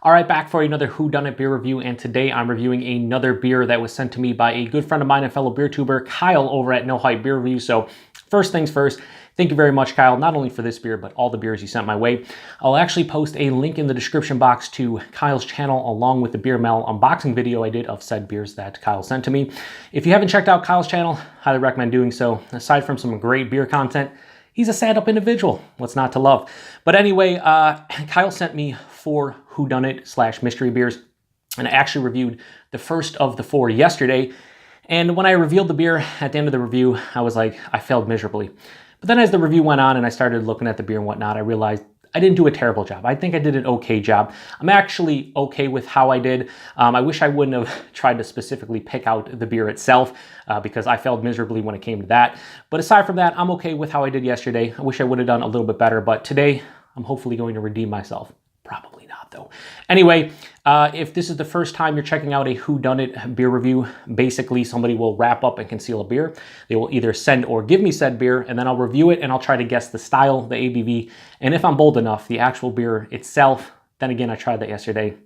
All right, back for another Whodunit Beer review, and today I'm reviewing another beer that was sent to me by a good friend of mine and fellow beer tuber, Kyle, over at No Hype Beer Review. So first things first, thank you very much, Kyle, not only for this beer, but all the beers you sent my way. I'll actually post a link in the description box to Kyle's channel along with the Beer Mail unboxing video I did of said beers that Kyle sent to me. If you haven't checked out Kyle's channel, highly recommend doing so. Aside from some great beer content, he's a stand-up individual. What's not to love? But anyway, Kyle sent me 4 Whodunit / mystery beers, and I actually reviewed the first of the 4 yesterday. And when I revealed the beer at the end of the review, I was like, I failed miserably. But then as the review went on and I started looking at the beer and whatnot, I realized I didn't do a terrible job. I think I did an okay job. I'm actually okay with how I did. I wish I wouldn't have tried to specifically pick out the beer itself because I failed miserably when it came to that. But aside from that, I'm okay with how I did yesterday. I wish I would have done a little bit better, but today I'm hopefully going to redeem myself. Probably not, though. Anyway, if this is the first time you're checking out a Whodunit beer review, basically somebody will wrap up and conceal a beer. They will either send or give me said beer, and then I'll review it, and I'll try to guess the style, the ABV, and if I'm bold enough, the actual beer itself. Then again, I tried that yesterday.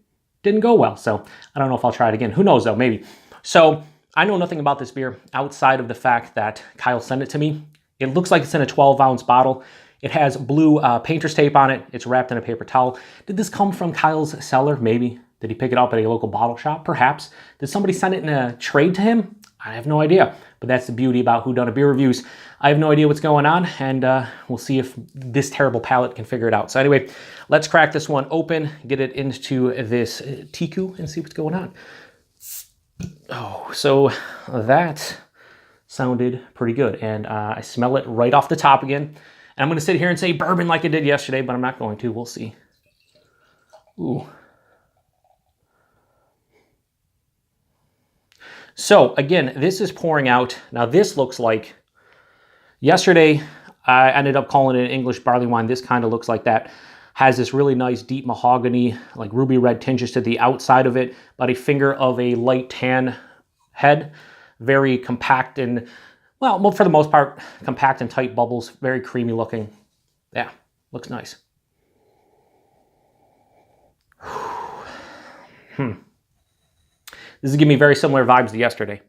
Didn't go well, so I don't know if I'll try it again. Who knows, though? Maybe. So I know nothing about this beer outside of the fact that Kyle sent it to me. It looks like it's in a 12-ounce bottle. It has blue painter's tape on it. It's wrapped in a paper towel. Did this come from Kyle's cellar? Maybe. Did he pick it up at a local bottle shop? Perhaps. Did somebody send it in a trade to him? I have no idea. But that's the beauty about Whodunit Beer Reviews. I have no idea what's going on, and we'll see if this terrible palate can figure it out. So anyway, let's crack this one open, get it into this tiku, and see what's going on. Oh, so that sounded pretty good, and I smell it right off the top again. And I'm going to sit here and say bourbon like I did yesterday, but I'm not going to. We'll see. Ooh. So, again, this is pouring out. Now, this looks like... Yesterday, I ended up calling it an English barley wine. This kind of looks like that. Has this really nice deep mahogany, like ruby red tinges to the outside of it. About a finger of a light tan head. Very compact and... Well, for the most part, compact and tight bubbles, very creamy looking. Yeah, looks nice. This is giving me very similar vibes to yesterday.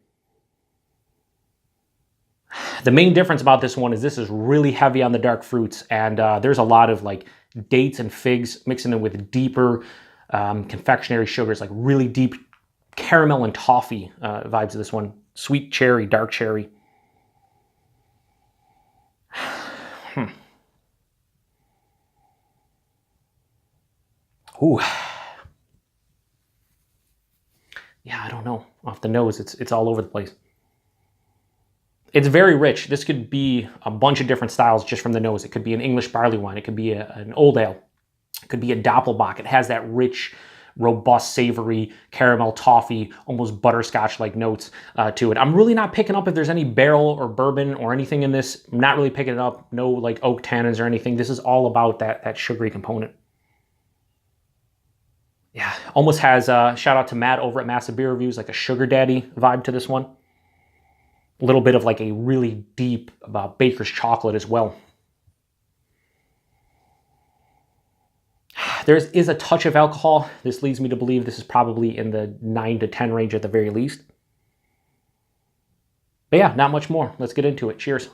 The main difference about this one is this is really heavy on the dark fruits, and there's a lot of like dates and figs mixing in with deeper confectionery sugars, like really deep caramel and toffee vibes of this one. Sweet cherry, dark cherry. Ooh. Yeah, I don't know. Off the nose, it's all over the place. It's very rich. This could be a bunch of different styles just from the nose. It could be an English barley wine. It could be an old ale. It could be a doppelbock. It has that rich, robust, savory, caramel, toffee, almost butterscotch-like notes to it. I'm really not picking up if there's any barrel or bourbon or anything in this. I'm not really picking it up. No like oak tannins or anything. This is all about that sugary component. Yeah, almost has, shout out to Matt over at Massive Beer Reviews, like a sugar daddy vibe to this one. A little bit of like a really deep baker's chocolate as well. There is a touch of alcohol. This leads me to believe this is probably in the 9 to 10 range at the very least. But yeah, not much more. Let's get into it. Cheers.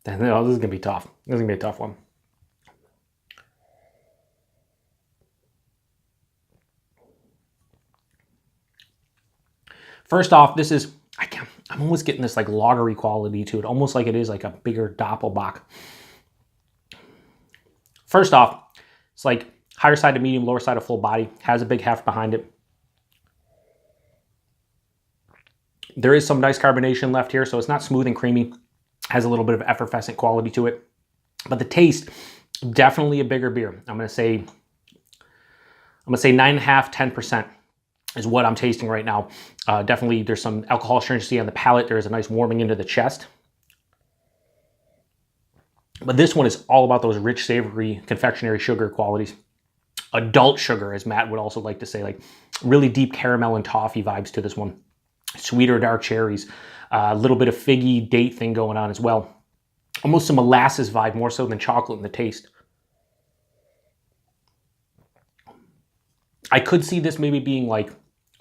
No, this is going to be tough. This is going to be a tough one. First off, this is, I'm almost getting this like lagery quality to it, almost like it is like a bigger doppelbock. First off, it's like higher side to medium, lower side of full body, has a big heft behind it. There is some nice carbonation left here, so it's not smooth and creamy. Has a little bit of effervescent quality to it. But the taste, definitely a bigger beer. I'm gonna say 9.5, 10% is what I'm tasting right now. Definitely there's some alcohol astringency on the palate. There's a nice warming into the chest. But this one is all about those rich, savory, confectionery sugar qualities. Adult sugar, as Matt would also like to say. Like, really deep caramel and toffee vibes to this one. Sweeter dark cherries, a little bit of figgy date thing going on as well. Almost some molasses vibe, more so than chocolate in the taste. I could see this maybe being like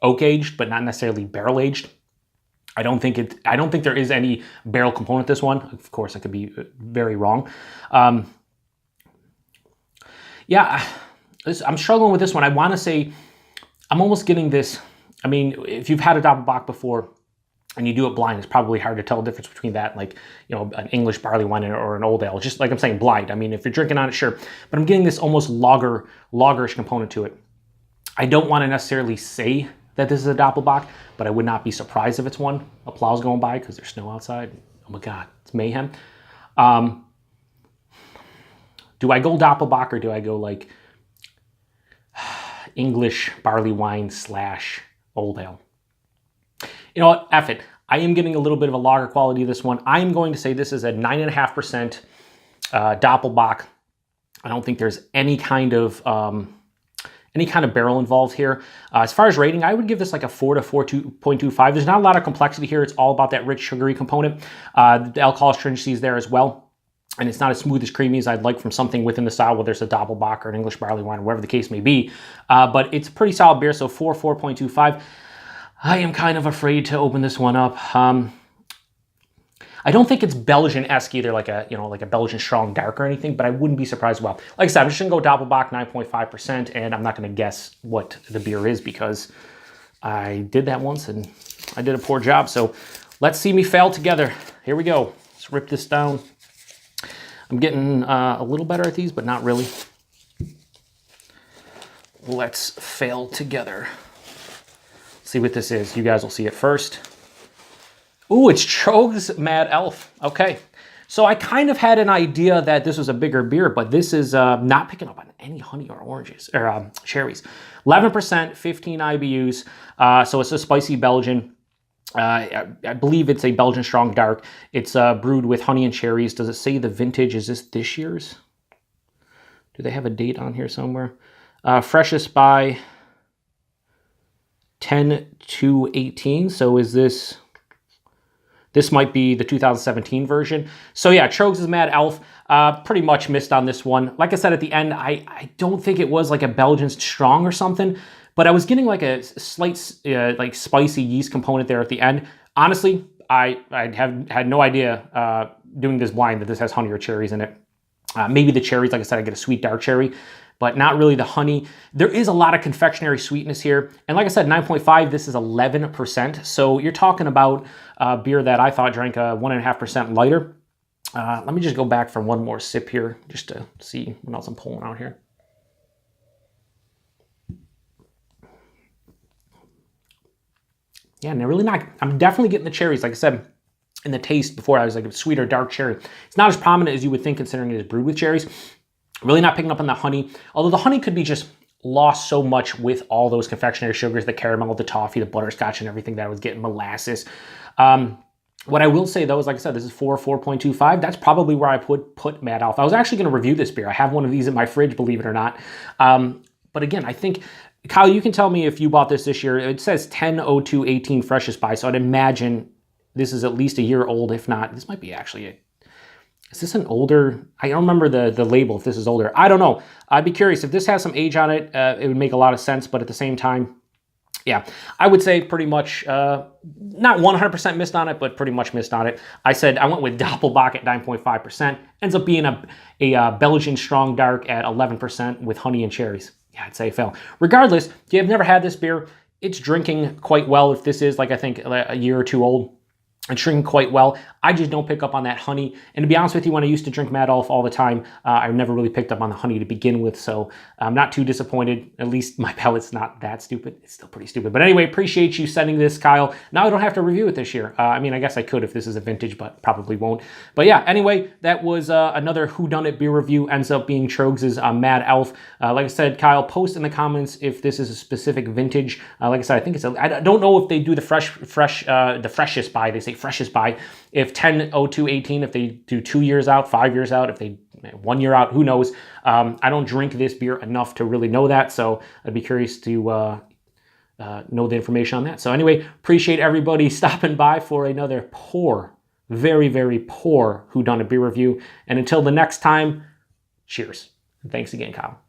oak aged, but not necessarily barrel aged. I don't think there is any barrel component to this one. Of course, I could be very wrong. Yeah, I'm struggling with this one. I want to say I'm almost getting this. I mean, if you've had a Doppelbock before and you do it blind, it's probably hard to tell the difference between that, like, you know, an English barley wine or an old ale. Just like I'm saying, blind. I mean, if you're drinking on it, sure. But I'm getting this almost lagerish component to it. I don't want to necessarily say that this is a Doppelbock, but I would not be surprised if it's one. A plow's going by because there's snow outside. Oh my God, it's mayhem. Do I go Doppelbock or do I go like English barley wine / old ale? You know what? F it. I am getting a little bit of a lager quality of this one. I am going to say this is a 9.5% Doppelbock. I don't think there's any kind of barrel involved here. As far as rating, I would give this like a 4 to 4.25. There's not a lot of complexity here. It's all about that rich sugary component. The alcohol stringency is there as well. And it's not as smooth as creamy as I'd like from something within the style, whether it's a Doppelbock or an English barley wine, or whatever the case may be. But it's a pretty solid beer, so 4.25. I am kind of afraid to open this one up. I don't think it's Belgian-esque either, like a Belgian strong dark or anything, but I wouldn't be surprised. Well, like I said, I'm just gonna go Doppelbock 9.5%, and I'm not gonna guess what the beer is because I did that once and I did a poor job. So let's see me fail together. Here we go. Let's rip this down. I'm getting a little better at these, but not really. Let's fail together. See what this is. You guys will see it first. Ooh, it's Troegs Mad Elf. Okay. So I kind of had an idea that this was a bigger beer, but this is not picking up on any honey or oranges or cherries. 11%, 15 IBUs. So it's a spicy Belgian. I believe it's a Belgian strong dark. It's brewed with honey and cherries. Does it say the vintage? Is this year's? Do they have a date on here somewhere? Freshest by 10/2/18. So is this... This might be the 2017 version. So yeah, Troegs' Mad Elf, pretty much missed on this one. Like I said at the end, I don't think it was like a Belgian strong or something, but I was getting like a slight like spicy yeast component there at the end. Honestly, I had no idea doing this blind that this has honey or cherries in it. Maybe the cherries, like I said, I get a sweet dark cherry, but not really the honey. There is a lot of confectionery sweetness here. And like I said, 9.5, this is 11%. So you're talking about a beer that I thought drank 1.5% lighter. Let me just go back for one more sip here just to see what else I'm pulling out here. Yeah, and they're really not, I'm definitely getting the cherries. Like I said, in the taste before, I was like a sweeter dark cherry. It's not as prominent as you would think considering it is brewed with cherries. Really not picking up on the honey, although the honey could be just lost so much with all those confectionery sugars, the caramel, the toffee, the butterscotch, and everything that I was getting, molasses. What I will say though is, like I said, this is 4.25. That's probably where I put Mad Elf. I was actually going to review this beer. I have one of these in my fridge, believe it or not. But again, I think, Kyle, you can tell me if you bought this year. It says 10/02/18 freshest by, so I'd imagine this is at least a year old, if not. This might be actually is this an older? I don't remember the label if this is older. I don't know. I'd be curious. If this has some age on it, it would make a lot of sense, but at the same time, yeah, I would say pretty much, not 100% missed on it, but pretty much missed on it. I went with Doppelbock at 9.5%. Ends up being a Belgian strong dark at 11% with honey and cherries. Yeah, I'd say fail. Regardless, if you have never had this beer, it's drinking quite well. If this is, like, I think a year or two old, it's drinking quite well. I just don't pick up on that honey. And to be honest with you, when I used to drink Mad Elf all the time, I never really picked up on the honey to begin with. So I'm not too disappointed. At least my palate's not that stupid. It's still pretty stupid. But anyway, appreciate you sending this, Kyle. Now I don't have to review it this year. I mean, I guess I could if this is a vintage, but probably won't. But yeah, anyway, that was another Whodunit beer review. Ends up being Troegs' Mad Elf. Like I said, Kyle, post in the comments if this is a specific vintage. Like I said, I think it's I don't know if they do the freshest by. They say freshest by. If 10/02/18, if they do 2 years out, 5 years out, if they 1 year out, who knows? I don't drink this beer enough to really know that, so I'd be curious to know the information on that. So anyway, appreciate everybody stopping by for another poor, very, very poor Whodunit Beer review. And until the next time, cheers. And thanks again, Kyle.